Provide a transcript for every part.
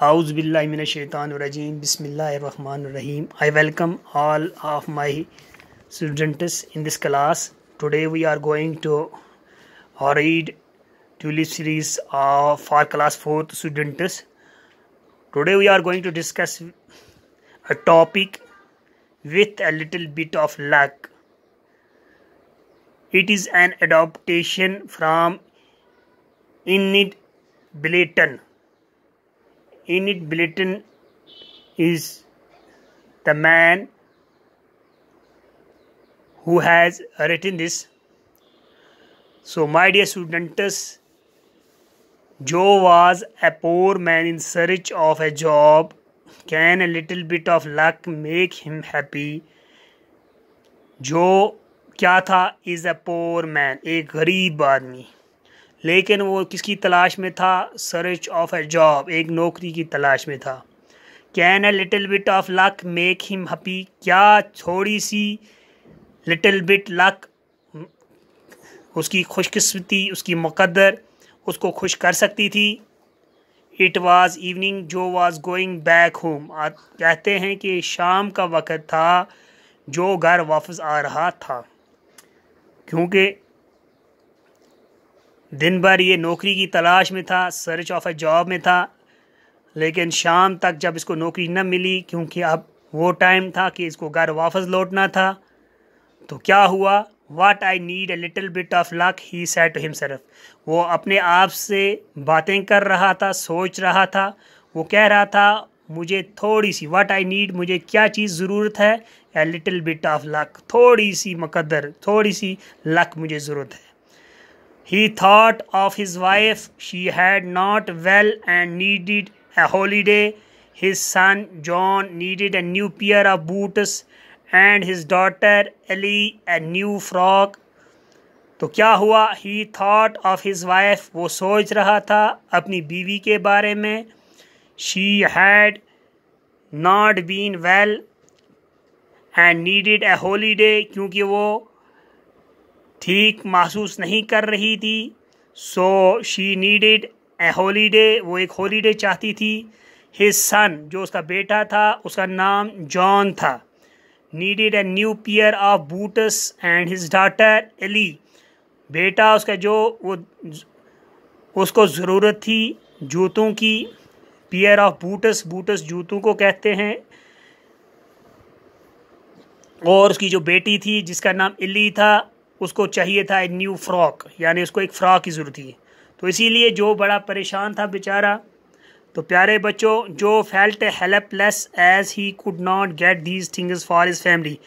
Auzubillahiminash-shaytanir-rajim. Bismillahir-rahmanir-rahim. I welcome all of my students in this class. Today we are going to read tulip series for class 4th students. Today we are going to discuss a topic with a little bit of luck. It is an adaptation from Enid Blyton. Enid Blyton is the man who has written this. So my dear students, Joe was a poor man in search of a job. Can a little bit of luck make him happy? Joe क्या था? Is a pour man, एक गरीब आदमी, लेकिन वो किसकी तलाश में था? सर्च ऑफ ए जॉब, एक नौकरी की तलाश में था। Can a little bit of luck make him happy? क्या थोड़ी सी लिटिल बिट लक, उसकी खुशकिस्मती, उसकी मुकद्दर उसको खुश कर सकती थी? इट वाज इवनिंग, जो वाज गोइंग बैक होम। कहते हैं कि शाम का वक़्त था, जो घर वापस आ रहा था, क्योंकि दिन भर ये नौकरी की तलाश में था, सर्च ऑफ ए जॉब में था, लेकिन शाम तक जब इसको नौकरी न मिली, क्योंकि अब वो टाइम था कि इसको घर वापस लौटना था, तो क्या हुआ? What I need a little bit of luck, he said to himself. वो अपने आप से बातें कर रहा था, सोच रहा था, वो कह रहा था मुझे थोड़ी सी, व्हाट आई नीड, मुझे क्या चीज़ ज़रूरत है? A little bit of luck, थोड़ी सी मुकद्दर, थोड़ी सी लक मुझे ज़रूरत है। He thought of his wife. She had not well and needed a holiday. His son John needed a new pair of boots and his daughter Ellie a new frock. तो क्या हुआ? He thought of his wife. वो सोच रहा था अपनी बीवी के बारे में। She had not been well and needed a holiday, क्योंकि वो ठीक महसूस नहीं कर रही थी। So she needed A holiday, वो एक हॉलीडे चाहती थी। हिज सन, जो उसका बेटा था, उसका नाम जॉन था, needed a new pair of boots and his daughter Ellie, बेटा उसका जो वो उसको ज़रूरत थी जूतों की। पेयर ऑफ बूट्स, बूट्स जूतों को कहते हैं। और उसकी जो बेटी थी जिसका नाम एली था, उसको चाहिए था एक न्यू फ्रॉक, यानी उसको एक फ़्रॉक की ज़रूरत थी। तो इसीलिए जो बड़ा परेशान था बेचारा। तो प्यारे बच्चों, जो felt helpless as he could not get these things for his family,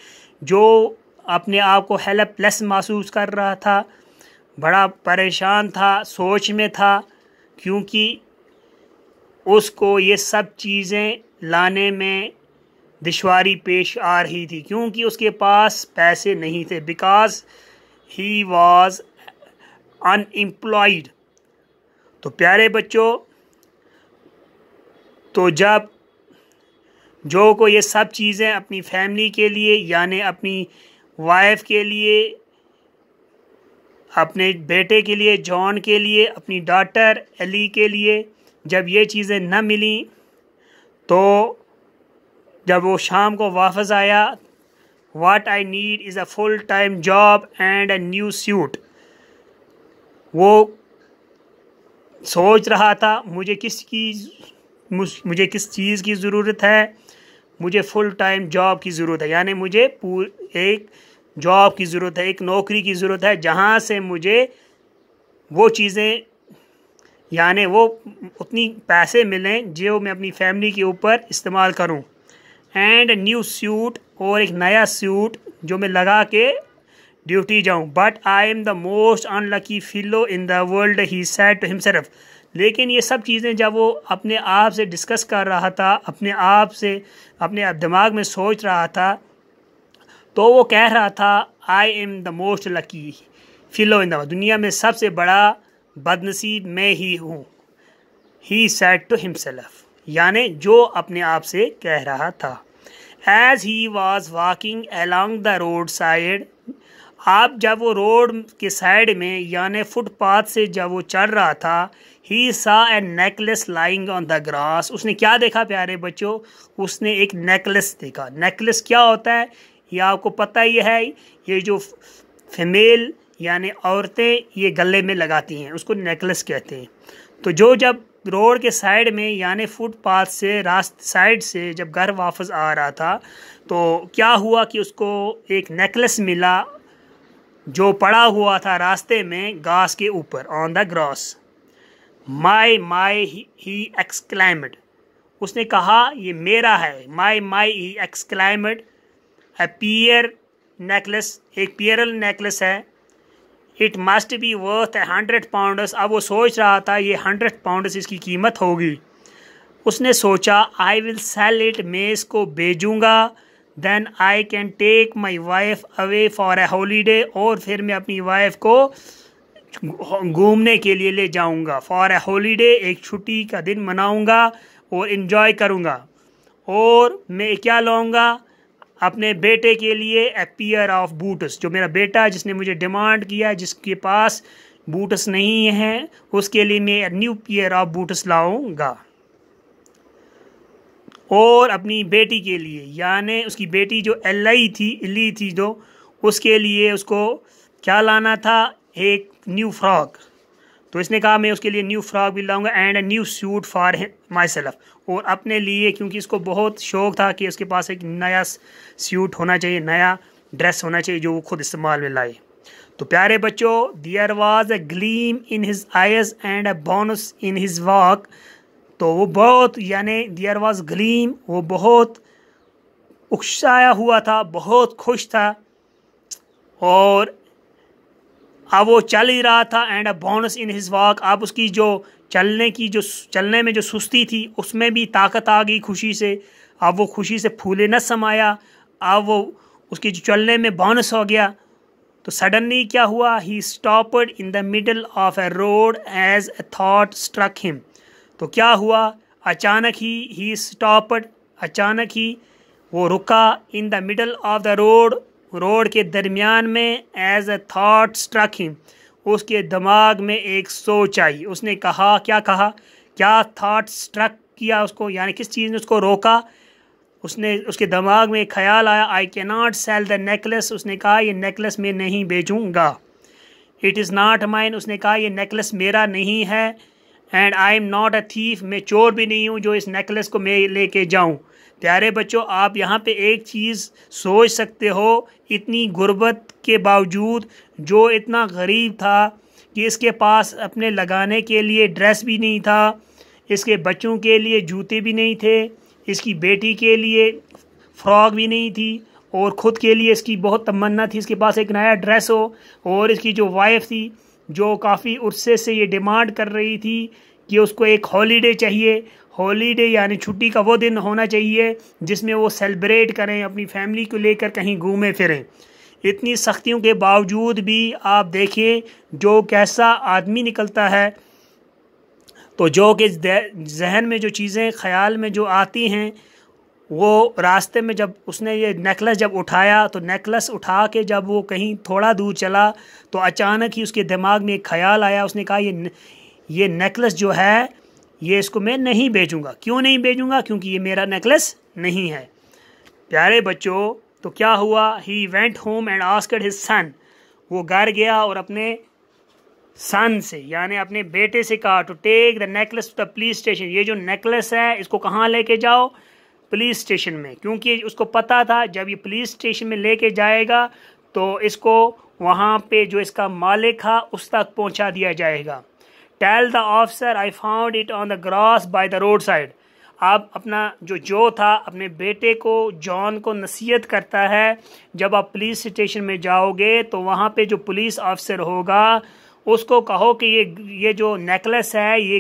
जो अपने आप को हेल्पलेस महसूस कर रहा था, बड़ा परेशान था, सोच में था, क्योंकि उसको ये सब चीज़ें लाने में दुश्वारी पेश आ रही थी, क्योंकि उसके पास पैसे नहीं थे। Because he was unemployed. तो प्यारे बच्चों, तो जब जो को ये सब चीज़ें अपनी फैमिली के लिए, यानी अपनी वाइफ के लिए, अपने बेटे के लिए जॉन के लिए, अपनी डॉटर एली के लिए, जब ये चीज़ें न मिली, तो जब वो शाम को वापस आया, What I need is a full-time job and a new suit. वो सोच रहा था मुझे किस चीज़ की ज़रूरत है? मुझे फुल टाइम जॉब की ज़रूरत है, यानी मुझे एक जॉब की ज़रूरत है, एक नौकरी की ज़रूरत है, जहाँ से मुझे वो चीज़ें, यानी वो उतनी पैसे मिलें जो मैं अपनी फैमिली के ऊपर इस्तेमाल करूँ। एंड न्यू सूट, और एक नया सूट जो मैं लगा के ड्यूटी जाऊं। But I am the most unlucky fellow in the world, he said to himself. लेकिन ये सब चीज़ें जब वो अपने आप से डिस्कस कर रहा था, अपने आप से अपने दिमाग में सोच रहा था, तो वो कह रहा था आई am the most lucky fellow in the world, दुनिया में सबसे बड़ा बदनसीब मैं ही हूँ। ही सेड टू हिमसेल्फ, यानी जो अपने आप से कह रहा था। As he was walking along the road side, आप जब वो रोड के साइड में, यानी फुटपाथ से जब वो चल रहा था, ही सा ए necklace lying on the grass. उसने क्या देखा प्यारे बच्चों? उसने एक नेकलेस देखा। नेकलेस क्या होता है ये आपको पता ही है। ये जो फीमेल यानी औरतें ये गले में लगाती हैं उसको नेकलेस कहते हैं। तो जो जब रोड के साइड में यानी फुटपाथ से रास्ते साइड से जब घर वापस आ रहा था तो क्या हुआ कि उसको एक नेकलेस मिला जो पड़ा हुआ था रास्ते में घास के ऊपर ऑन द ग्रास। माई ही एक्सक्लाइमेड। उसने कहा ये मेरा है। माई ही एक्सक्लाइमेड। ए पियर नेकलेस, एक पियरल नेकलेस है। It must be worth 100 pounds. अब वो सोच रहा था ये 100 पाउंड्स इसकी कीमत होगी। उसने सोचा आई विल सेल इट, मैं इसको बेचूंगा। Then I can take my wife away for a holiday, और फिर मैं अपनी वाइफ को घूमने के लिए ले जाऊंगा। फॉर ए हॉलीडे, एक छुट्टी का दिन मनाऊंगा और इन्जॉय करूंगा। और मैं क्या लाऊंगा अपने बेटे के लिए? A pair of boots. जो मेरा बेटा जिसने मुझे डिमांड किया, जिसके पास बूट्स नहीं हैं, उसके लिए मैं न्यू पेयर ऑफ बूट्स लाऊंगा। और अपनी बेटी के लिए यानी उसकी बेटी जो इली थी जो, उसके लिए उसको क्या लाना था? एक न्यू फ्रॉक। तो इसने कहा मैं उसके लिए न्यू फ्रॉक भी लाऊंगा and a new suit for my self. और अपने लिए, क्योंकि इसको बहुत शौक़ था कि उसके पास एक नया सूट होना चाहिए, नया ड्रेस होना चाहिए जो वो खुद इस्तेमाल में लाए। तो प्यारे बच्चों, there was a gleam in his eyes and a bounce in his walk. तो वो बहुत यानी देयर वाज ग्लीम, वो बहुत उकसाया हुआ था, बहुत खुश था। और अब वो चल ही रहा था। And a bonus in his walk. अब उसकी जो चलने में जो सुस्ती थी उसमें भी ताकत आ गई खुशी से। अब वो खुशी से फूले न समाया। अब वो उसकी जो चलने में बोनस हो गया। तो सडनली क्या हुआ? He stopped in the middle of a road as a thought struck him. तो क्या हुआ? अचानक ही स्टॉप्ड, अचानक ही वो रुका। In the middle of the road के दरमियान में। As a thought struck him, उसके दिमाग में एक सोच आई। उसने कहा, क्या कहा? क्या थॉट स्ट्रक किया उसको, यानी किस चीज़ ने उसको रोका? उसके दिमाग में एक ख्याल आया, I can not sell the necklace. उसने कहा ये नेकलेस मैं नहीं बेचूंगा। It is not mine. उसने कहा ये नेकलेस मेरा नहीं है। And I am not a thief, मैं चोर भी नहीं हूँ जो इस नेकलेस को मैं लेके जाऊँ। प्यारे बच्चों, आप यहाँ पे एक चीज़ सोच सकते हो, इतनी गुर्बत के बावजूद जो इतना गरीब था कि इसके पास अपने लगाने के लिए ड्रेस भी नहीं था, इसके बच्चों के लिए जूते भी नहीं थे, इसकी बेटी के लिए फ्रॉक भी नहीं थी, और ख़ुद के लिए इसकी बहुत तमन्ना थी इसके पास एक नया ड्रेस हो। और इसकी जो वाइफ थी जो काफ़ी अरसे से ये डिमांड कर रही थी कि उसको एक हॉलीडे चाहिए। हॉलीडे यानी छुट्टी का वो दिन होना चाहिए जिसमें वो सेलिब्रेट करें, अपनी फैमिली को लेकर कहीं घूमें फिरें। इतनी सख्तियों के बावजूद भी आप देखें जो कैसा आदमी निकलता है। तो जो कि जहन में जो चीज़ें ख़याल में जो आती हैं, वो रास्ते में जब उसने ये नेकलेस जब उठाया, तो नेकलेस उठा के जब वो कहीं थोड़ा दूर चला तो अचानक ही उसके दिमाग में एक ख्याल आया। उसने कहा ये नेकलेस जो है ये इसको मैं नहीं बेचूंगा। क्यों नहीं बेचूंगा? क्योंकि ये मेरा नेकलेस नहीं है। प्यारे बच्चों, तो क्या हुआ? He went home and asked his son. वो घर गया और अपने सन से यानी अपने बेटे से कहा to take the necklace to the police station. ये जो नेकलेस है इसको कहाँ लेके जाओ? पुलिस स्टेशन में। क्योंकि उसको पता था जब ये पुलिस स्टेशन में लेके जाएगा तो इसको वहाँ पे जो इसका मालिक था उस तक पहुँचा दिया जाएगा। Tell the officer I found it on the grass by the road side. आप अपना जो था अपने बेटे को, जॉन को नसीहत करता है, जब आप पुलिस स्टेशन में जाओगे तो वहाँ पे जो पुलिस ऑफिसर होगा उसको कहो कि ये जो नेकलेस है ये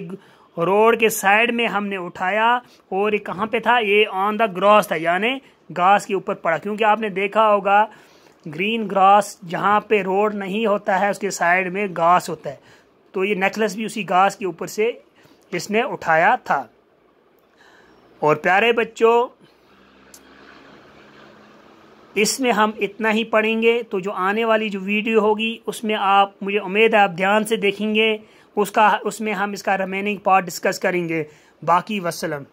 रोड के साइड में हमने उठाया और ये कहाँ पे था? ये ऑन द ग्रास था, यानी घास के ऊपर पड़ा। क्योंकि आपने देखा होगा ग्रीन ग्रास जहाँ पे रोड नहीं होता है उसके साइड में घास होता है। तो ये नेकलेस भी उसी घास के ऊपर से इसने उठाया था। और प्यारे बच्चों, इसमें हम इतना ही पढ़ेंगे। तो जो आने वाली जो वीडियो होगी उसमें आप, मुझे उम्मीद है आप ध्यान से देखेंगे उसमें हम इसका रिमेनिंग पार्ट डिस्कस करेंगे। बाकी वस्सलाम।